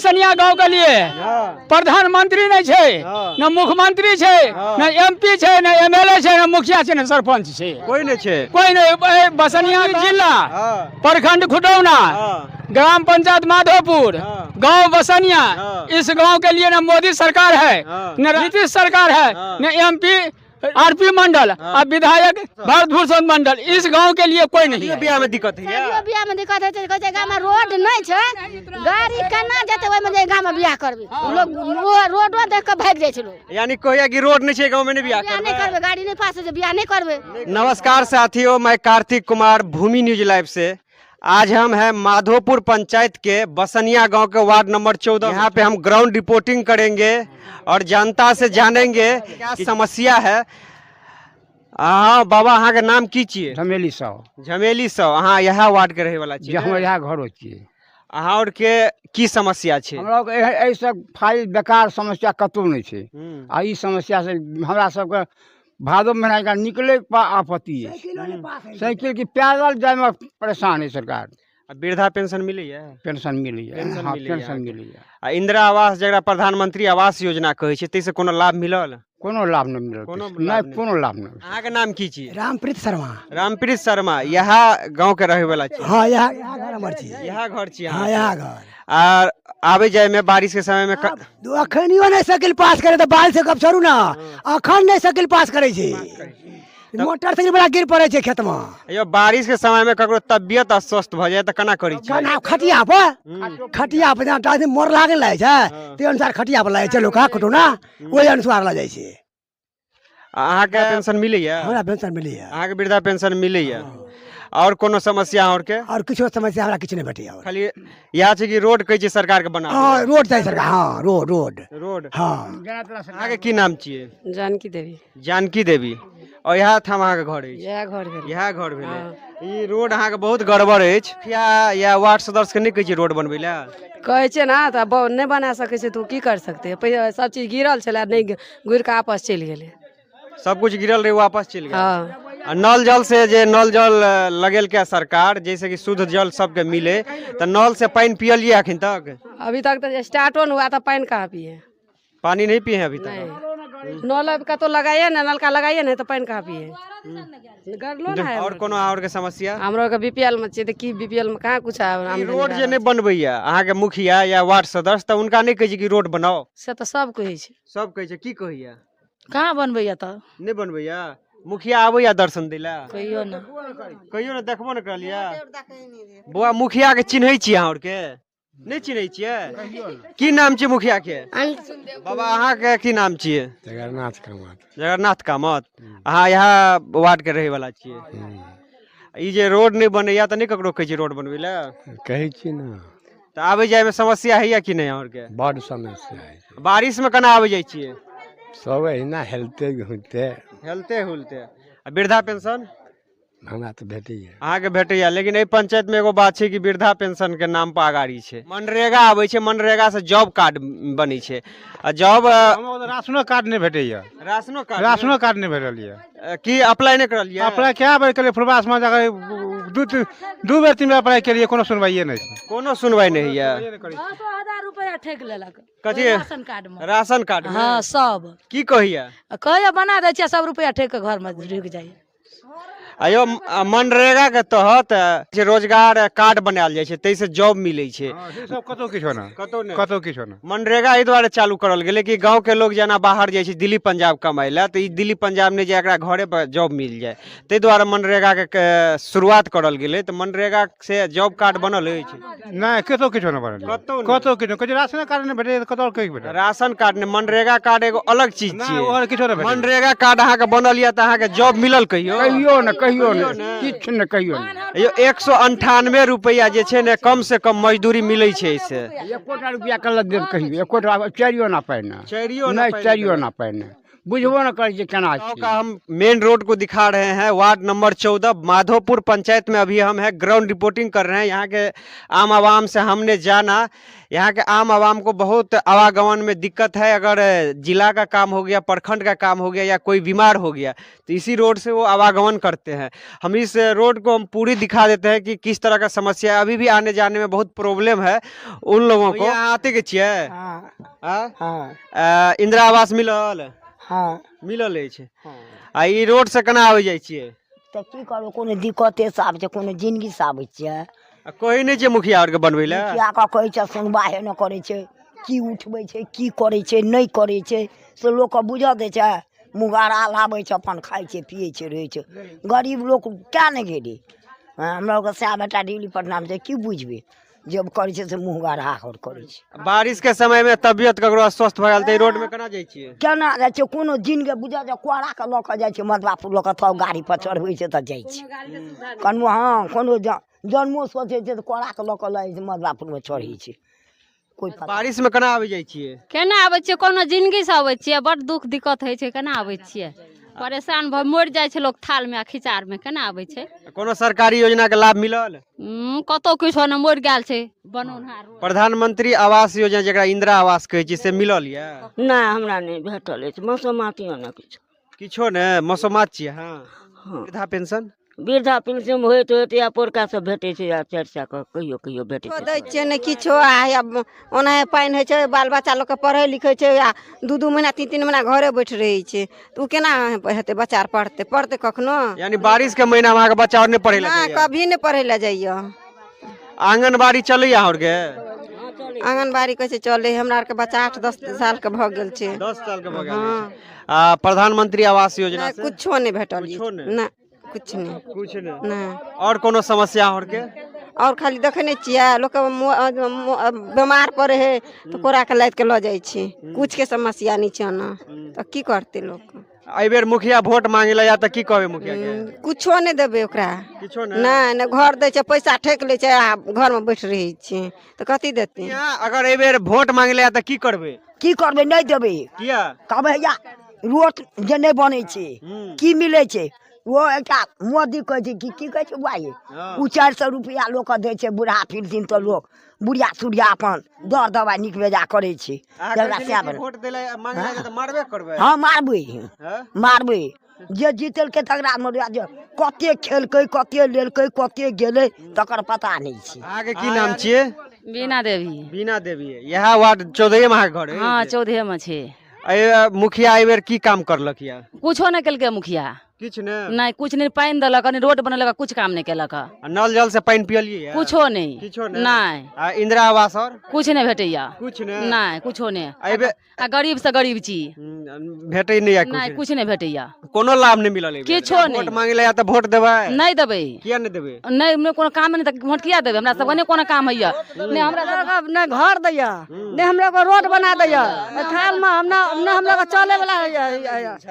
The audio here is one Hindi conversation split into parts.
बसनिया गांव के लिए प्रधानमंत्री नहीं छे, न मुख्यमंत्री छे, न एमपी छे, न एमएलए छे, न मुखिया छे, न सरपंच छे। कोई नहीं छे। कोई नहीं। बसनिया जिला, प्रखंड खुटौना, ग्राम पंचायत माधोपुर, गांव बसनिया। इस गांव के लिए न मोदी सरकार है, न नीतीश सरकार है, न एमपी आरपी मंडल और विधायक भरत भूषण मंडल। इस गांव के लिए कोई नहीं है। बियाह में दिक्कत है, बियाह में दिक्कत है। गाँव में रोड नहीं है, गाड़ी केना जेते ओय में गाँव में बियाह करबे। लोग रोडो देख के भाग जाय छै लोग। यानी कोया कि रोड नहीं है गांव में नहीं बियाह करबे, गाड़ी नहीं पास है, बियाह नहीं करबे। नमस्कार साथियों, मैं कार्तिक कुमार, भूमि न्यूज लाइव से। आज हम हैं माधोपुर पंचायत के बसनिया गांव के वार्ड नंबर 14। यहाँ पे हम ग्राउंड रिपोर्टिंग करेंगे और जनता से जानेंगे क्या समस्या है। हाँ बाबा, अहाँ के नाम की छिए? झमेली साव। झमेली साव, अहाँ यहाँ वार्ड के रहे वाला छिए? हम यहाँ घर छिए। अहाँ और के की समस्या छै? हमरा के ऐसा फाइल बेकार समस्या कतौ नहीं छै। आ ई समस्या से हमरा सबके भादो महीना का निकले आपत्ति है। साइकिल की पैदल जाए में परेशान है सरकार। वृद्धा पेंशन मिली है? पेंशन मिली है। पेंशन मिली है। इंदिरा आवास जरा प्रधानमंत्री आवास योजना कहै छै, तै से कोनो लाभ मिलल? कोनो लाभ नहीं मिलल। कोनो लाभ नहीं। अहाँ के नाम की छिए? रामप्रीत शर्मा। रामप्रीत शर्मा, यहाँ गांव के रहे वाला छी? हाँ, यहाँ घर हमर छी। यहाँ घर छी? हाँ, यहाँ घर। और आवे जाए में बारिश के समय में अखनियो नहीं साइकिल पास करे तो बाल से कब छोड़ू ना, अखन नहीं साइकिल पास करे छे। मोटरसाइकिल बड़ा गिर पड़े छे खेत में। यो बारिश के समय में ककरो तबियत अस्वस्थ भ जाए त केना करी छी? खटिया पर जहाँ मोर लागे लागे छे, ते अनुसार खटिया पर लागे छे लोग कटो ना, ओहि अनुसार ला जाय छे। अहाँ के पेंशन मिलैया? हमरा पेंशन मिलैया। अहाँ के वृद्धा पेंशन मिलैया? और कोनो समस्या और के? और किछो समस्या हमरा किछ नहीं भेटैया। खाली यह छै कि रोड कहै छै सरकार के बना। हां, रोड चाहिए सरकार। हां, रोड। हां। अहाँ के की नाम छिए? जानकी देवी। जानकी देवी। और यहाँ थाम अहाँ के घर है? यहाँ घर भेलै। ई रोड अहाँ के बहुत गड़बड़ अछि। या वार्ड सदस्य के नहीं कहै छै रोड बनबै ला? कहै छै ना, त नहीं बना सकै छै तो की कर सकते। पहिले सब चीज गिरल छले, नहीं घुर के आपस चल गेले। सब कुछ गिरल रहे, वापस चल गया। नल जल से जे नल जल लगेल क्या सरकार, जैसे कि शुद्ध जल सबके मिले, तो नल से पानी पियलिए अखन तक? अभी तक तो स्टार्टो नहीं हुआ था, पानी कहाँ पिए? पानी नहीं पिए अभी तक? नल का तो लगाइए ना, नलका लगाइए नहीं तो पानी कहाँ पिए? और कोनो और के समस्या? हमरो के बीपीएल में छै, की बीपीएल में कहाँ कुछ है? रोड जे नहीं बनबैया अहाँ के मुखिया या वार्ड सदस्य, तो उनका नहीं कहै छै कि रोड बनाओ? से तो सब कहै छै। सब कहै छै, की कहैया? कहाँ बनबैया तो नहीं बनबैया? मुखिया आबैया दर्शन दिला? कहियो ना देखबो न करलिया। बुआ मुखिया के चिन्है छी अहाँ और के? नहीं चिन्है छियै? की नाम छै मुखिया के? बाबा अहाँ के की नाम छियै? जगन्नाथ कामत। जगन्नाथ कामत। अहाँ यहाँ वार्ड के रहे वाला छियै। ई जे रोड नहीं बनैया त नहीं ककरो कहै छी रोड बनबै ला? कहै छी ना। त आबै जाय में समस्या है या कि नहीं और के? बड़ समस्या है। बारिश में केना आबै जाय छियै? सब अहिना हेलते हुलते। वृद्धा पेंशन हमरा तो भेटैया? अहाँ के भेटैया, लेकिन एहि पंचायत में एगो बात छै कि वृद्धा पेंशन के नाम पर अगाड़ी छै। मनरेगा आबै छै, मनरेगा से जॉब कार्ड बनै छै। आ जॉब राशनो कार्ड नहीं भेटैया। राशनो कार्ड नहीं भेटल ये। की अप्लाई नहीं करलियै? अप्लाई क्या बेर केलियै? फुलबास में जाकर दू बेर 3 बेर अप्लाई केलियै, कोनो सुनवाई नहीं छै। कोनो सुनवाई नहीं है। 10,000 रुपया ठेक लेलक। कथी? राशन कार्ड में। राशन कार्ड में? हाँ, सब की कहिया? कहिया बना दै छियै, सब रुपया ठेक के घर में ढुक जाइए। अयो मनरेगा के तहत रोजगार कार्ड बनायल जाय छै, तै से जॉब मिलै छै। सब कतौ किछो ना। मनरेगा एहि दुआरे चालू करल गेलै कि गांव के लोग जेना बाहर जाइ छै दिल्ली पंजाब कमाइ ला, तऽ ई दिल्ली पंजाब ने जे एकरा घरे पर जॉब मिल जाए, तै दुआरे मनरेगा के शुरुआत करल गेलै। तऽ मनरेगा से जॉब कार्ड बनल अछि? नहीं, कतौ किछो ना बनल। कतौ किछो राशन कार्ड नहीं भेटै, कतौ कहि भेटै? राशन कार्ड ने, मनरेगा कार्ड एगो अलग चीज नहीं, छियै। और किछो ना भेटै। मनरेगा कार्ड अहाँ के बनल या त अहाँ के जॉब मिलल कहियो? कहियो न किछ न कहियो न। 198 रुपया जे छै ने, कम से कम मजदूरी मिलै छै इससे। 1 रुपया कल देब कहियो? 1 चारियो ना पाइने। चारियो ना पाइने। बुझबो न करे केना गाँव का हम मेन रोड को दिखा रहे हैं। वार्ड नंबर 14 माधोपुर पंचायत में अभी हम है ग्राउंड रिपोर्टिंग कर रहे हैं। यहाँ के आम आवाम से हमने जाना, यहाँ के आम आवाम को बहुत आवागमन में दिक्कत है। अगर जिला का काम हो गया, प्रखंड का काम हो गया या कोई बीमार हो गया तो इसी रोड से वो आवागमन करते हैं। हम इस रोड को हम पूरी दिखा देते हैं कि किस तरह का समस्या है। अभी भी आने जाने में बहुत प्रॉब्लम है उन लोगों को। यहाँ आते के छिए इंदिरा आवास मिलल मिलल अछि। आ ई रोड से केना आबि जाइ छियै? तऽ की करू, कोनो दिक्कते से आबै छै, कोनो जिंदगी से आबै छियै। कोई नहीं छै मुखिया और के बनबै ले? मुखिया का कहै छै सुनवाहे न करै छै, की उठबै छै, की करै छै, नहीं करै छै से लोक के बुझऽ दै छै। मुगारा लाबै छै, अपन खाइ छै, पियै छै, रहै छै। गरीब लोक क्या नहीं गेली। हमरा लोग सएह बेटा दिल्ली पटना में की बुझबै, जब करै छै से मुहगारा और करै छै। बारिश के समय में तबियत ककरो अस्वस्थ भऽ गेल तऽ रोड में केना जाइ छियै? केना जाइ छै, कोनो जिनके बुझऽ छै कोड़ा के लऽ कऽ जाइ छै, मधुआपुर लऽ कऽ थौ गाड़ी पर चढ़बै छै तऽ जाइ छै। कनो हाँ कोनो जन्मो सोचै छै तऽ कोड़ा के लऽ कऽ लऽ जाइ छै, मधुआपुर में चढ़ै छै। कोई बारिश में केना आबि जाइ छियै? केना आबै छियै, कोनो जिंदगी से आबै छियै, बड़ दुख दिक्कत होइ छै, केना आबै छियै। परेशान भऽ मरि जाइ छै लोग थाल में खिचार में, केना आबै छै। कोनो सरकारी योजना के लाभ मिलल? कतौ किछो न, मरि गेल छै बनौनहार। प्रधानमंत्री आवास योजना जेकरा इंदिरा आवास कहै छै से मिलल ये? नहीं हमरा नहीं भेटल अछि, मौसमातियो न किछो ने मौसमात छियै। हाँ वृद्धा पेंशन वृद्धा पेंशन होइत होइत या पोरका सब भेटै छै, या 400 के कहियो कहियो भेटै छै। दै छियै ने किछो। ओना पानि होइ छै, बाल बच्चा लोग के पढ़ै लिखै छै, आ 2-2 महीना 3-3 महीना घरे बैठ रहै छै, तऽ उ केना हेतै? बच्चा पढ़तै कखनो? यानी बारिश के महीना में बच्चा और नहीं पढ़े नहीं, कभी नहीं पढ़े ला जाइए। आंगनबाड़ी चलैया और के? आंगनबाड़ी कैसे चले? हमरा आर के बच्चा 8-10 साल के भ गेल छै। 10 साल के भ गेल। प्रधानमंत्री आवास योजना से कुछो नहीं भेटल। ना कुछ नहीं। कुछ नहीं ना। और कोनो समस्या और के? और खाली देखने छियै लोग बीमार पड़े है तो कोरा के लाद के ल जाइ छै। कुछ के समस्या नहीं छै ना, तो की करते लोग। एहि बेर मुखिया वोट मांगे ला या त की कहबे मुखिया के? कुछो नहीं देबे ओकरा। किछो नहीं? नहीं घर दै छै, पैसा ठेक ले छै, आ घर में बैठ रही छै, तो कथी देते? अगर एहि बेर वोट मांगे ला त की करबे? की करबै, नहीं देबै। किया? कहबै या रोड जे नहीं बनै छै, की मिलै छै, वो एकटा मोदी कहै छै की कहै छै बुआई, उ 400 रुपया लोक के दै छै। बूढ़ा फिरथिन तो लोग बुढ़िया सुढ़िया अपन दर दवाई निक बेजा करे छै। वोट देले मांगे ला त मारबे करबे? हाँ मारबै, मारबै। जे जीतलकै तकरा मरिया, जे कते खेलकै, कते लेलकै, कते गेलै तकर पता नहीं छै। अहाँके की नाम छियै? बीना देवी। बीना देवी। यहाँ वार्ड 14 में अहाँके घर है? हाँ 14 में छै। मुखिया एहि बेर की काम करलक या? कुछो नहीं केलकै मुखिया। किछ ने? नहीं कुछ नहीं, पानी देलक, रोड बनलक, कुछ काम नहीं केलक। नल जल से पानी पियलिए? कुछो नहीं। किछो नहीं? नहीं। इंदिरा आवास और कुछ नहीं भेटैया। कुछ ने? नहीं कुछो नहीं। एबे आ गरीब से गरीब छी, भेटै नहीं या? नहीं कुछ नहीं भेटैया, कोनो लाभ नहीं मिलल एहि बेर? किछो नहीं। वोट मांगे ला या त वोट देबै? नहीं देबै। किया नहीं देबै? नहीं में कोनो काम नहीं, त वोट किया देबै? हमरा सब ने कोनो काम हैया। नहीं हमरा न घर दैया, नहीं हमरा को रोड बना दैया, थाल में हमरा को चले वाला हैया,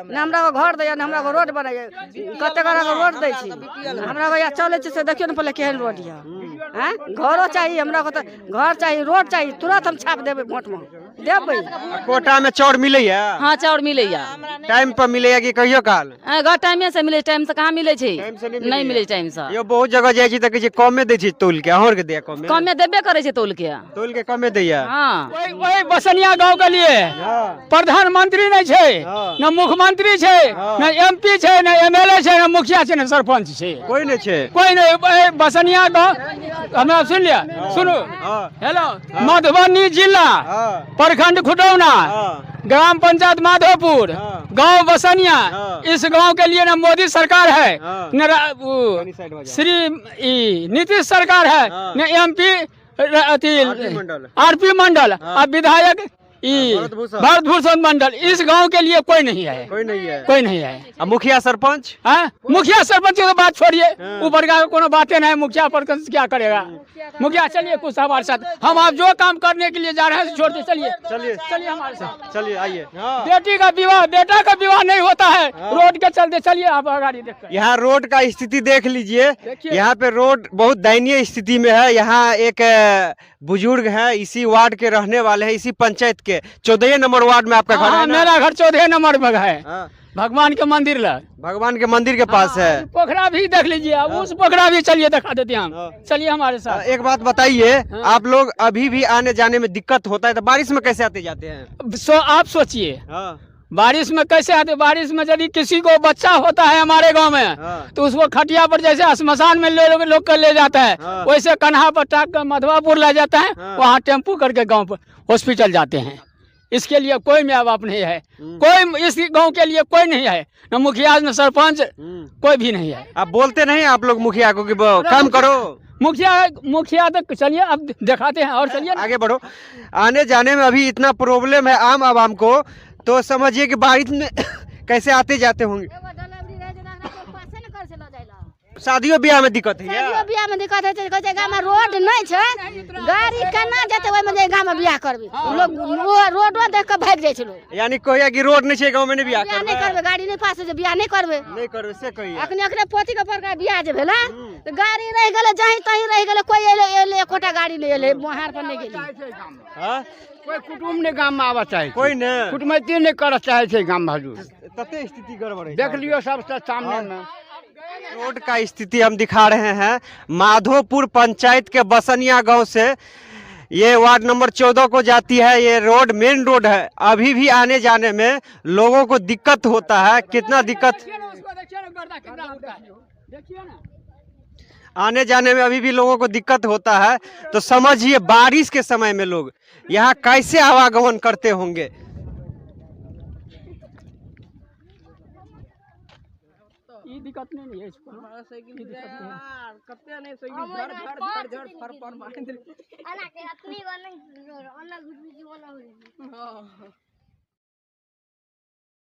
न हमरा को घर दैया, न हमरा को रोड बनाया। कते करा के रोड दै छी, हमरा को या चले छै से देखियो न पहले केहन रोड या। हैं घरो चाहिए हमरा को, तो घर चाहिए, रोड चाहिए, तुरंत हम छाप देबै वोट में देबै। कोटा में चाउर मिलैया? हाँ चाउर मिलैया। टाइम पर मिलैया कि कहियो काल? टाइम से मिले, टाइम से कहाँ मिले छै? नहीं मिले टाइम से। यो बहुत जगह जाय छी त कहै छै कमे दै छै तोल के, अहर के दे कमे? कमे देबे करे छै तोल के। तोल के कमे दैया? हाँ वही बसनिया गांव के लिए प्रधानमंत्री नहीं छै, न मुख्यमंत्री छै, न MP छै, न MLA छै, न मुखिया छै, न सरपंच छै। कोई नहीं छै? कोई नहीं। बसनिया गांव हमरा सुन लिया, सुनो। हेलो, मधुबनी जिला, प्रखंड खुटौना, ग्राम पंचायत माधोपुर, गांव बसनिया। इस गांव के लिए न मोदी सरकार है, न श्री नीतीश सरकार है, न MP RP मंडल, अब विधायक भरत भूषण मंडल। इस गांव के लिए कोई नहीं है। कोई नहीं है? कोई नहीं है। मुखिया सरपंच? मुखिया सरपंच की तो बात छोड़िए, ऊपर का कोनो बातें नहीं। मुखिया पर क्या करेगा मुखिया? चलिए कुछ हमारे साथ, हम आप जो काम करने के लिए जा रहे हैं छोड़ के चलिए। चलिए हमारे साथ, चलिए आइए। बेटी का विवाह, बेटा का विवाह नहीं होता है रोड के चलते। चलिए आप गाड़ी देख। यहाँ रोड का स्थिति देख लीजिए। यहाँ पे रोड बहुत दयनीय स्थिति में है। यहाँ एक बुजुर्ग है, इसी वार्ड के रहने वाले हैं, इसी पंचायत के 14 नंबर वार्ड में आपका घर हाँ, है ना? मेरा घर 14 नंबर में है। हाँ, भगवान के मंदिर लग। भगवान के मंदिर के पास है। पोखरा भी देख लीजिए, अब उस पोखरा भी चलिए दिखा देते हैं हाँ। हम। चलिए हमारे साथ। एक बात बताइए, हाँ। आप लोग अभी भी आने जाने में दिक्कत होता है तो बारिश में कैसे आते जाते हैं? आप सोचिए हाँ, बारिश में कैसे आते। बारिश में यदि किसी को बच्चा होता है हमारे गांव में हाँ। तो उसको खटिया पर जैसे श्मशान में लोग कर ले जाता है, हाँ। वैसे कन्हा पर टाक कर मधवापुर ले जाता है। हाँ। वहाँ टेम्पू करके गांव पर हॉस्पिटल जाते हैं। इसके लिए कोई माँ बाप नहीं है, कोई इस गांव के लिए कोई नहीं है, न मुखिया न सरपंच, कोई भी नहीं है। आप बोलते नहीं आप लोग मुखिया को कि काम करो? मुखिया तक चलिए, अब दिखाते हैं और चलिए आगे बढ़ो। आने जाने में अभी इतना प्रॉब्लम है आम आवाम को, तो समझिए कि बारिश में कैसे आते जाते होंगे। शादियों ब्याह में दिक्कत है शादियो बियाह में दिक्कत है, कहै छै गाम में रोड नहीं छै, गाड़ी केना जेतै ओइ में जे गाम में बियाह करबी। लोग रोडो देख के भाग जाइ छै लोग। यानी कहिया कि रोड नहीं छै गांव में नहीं बियाह बियाह नहीं करबे, गाड़ी नहीं पास छै, बियाह नहीं करबे। नहीं करबे से कहिया। अखने पोती के पर बियाह जे भेलै त गाड़ी रह गेलै, जहीं तहीं रह गेलै, कोई एले एकोटा गाड़ी नहीं एले, मोहार पर नहीं गेली। हां, कोई कुटुम ने गाम में आवा चाहे, कोई ने कुटमैती नहीं कर चाहे छै गाम में। हजूर तते स्थिति गड़बड़ है। देख लियो सबसे सामने में रोड का स्थिति हम दिखा रहे हैं। माधोपुर पंचायत के बसनिया गांव से ये वार्ड नंबर 14 को जाती है। ये रोड मेन रोड है, अभी भी आने जाने में लोगों को दिक्कत होता है। कितना दिक्कत आने जाने में अभी भी लोगों को दिक्कत होता है, तो समझिए बारिश के समय में लोग यहाँ कैसे आवागमन करते होंगे। दिक्कत नहीं है इसको। अलग